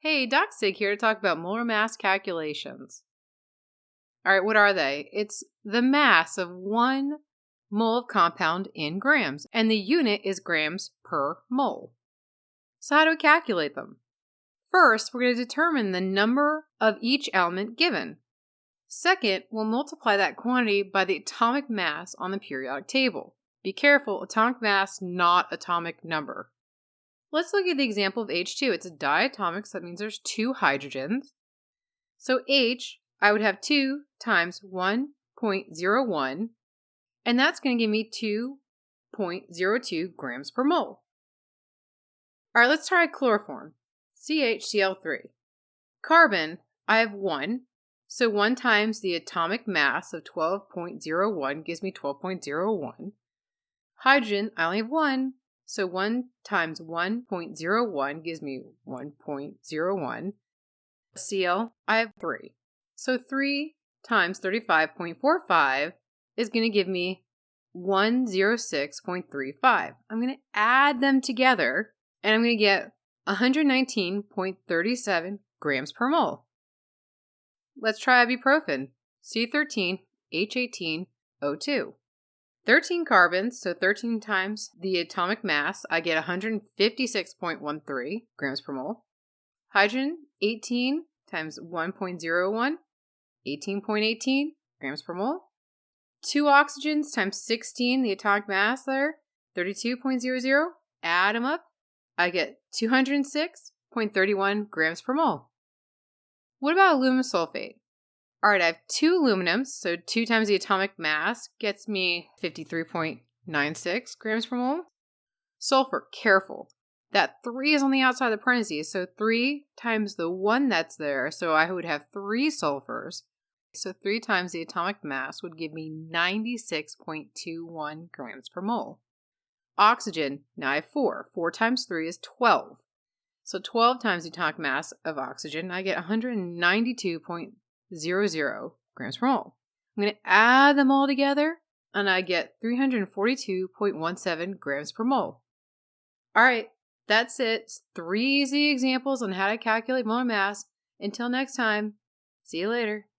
Hey, Doc Sig here to talk about molar mass calculations. All right, what are they? It's the mass of 1 mole of compound in grams, and the unit is grams per mole. So how do we calculate them? First, we're going to determine the number of each element given. Second, we'll multiply that quantity by the atomic mass on the periodic table. Be careful, atomic mass, not atomic number. Let's look at the example of H2. It's a diatomic, so that means there's 2 hydrogens. So H, I would have 2 times 1.01, and that's going to give me 2.02 grams per mole. All right, let's try chloroform, CHCl3. Carbon, I have 1, so 1 times the atomic mass of 12.01 gives me 12.01. Hydrogen, I only have 1. So 1 times 1.01 gives me 1.01. Cl, I have 3. So 3 times 35.45 is going to give me 106.35. I'm going to add them together, and I'm going to get 119.37 grams per mole. Let's try ibuprofen, C13H18O2. 13 carbons, so 13 times the atomic mass, I get 156.13 grams per mole. Hydrogen, 18 times 1.01, 18.18 grams per mole. 2 oxygens times 16, the atomic mass there, 32.00. Add them up, I get 206.31 grams per mole. What about aluminum sulfate? All right, I have 2 aluminums, so 2 times the atomic mass gets me 53.96 grams per mole. Sulfur, careful. That 3 is on the outside of the parentheses, so 3 times the 1 that's there, so I would have 3 sulfurs. So 3 times the atomic mass would give me 96.21 grams per mole. Oxygen, now I have 4. 4 times 3 is 12. So 12 times the atomic mass of oxygen, I get 192.00 grams per mole. I'm going to add them all together, and I get 342.17 grams per mole. All right, that's it. 3 easy examples on how to calculate molar mass. Until next time, see you later.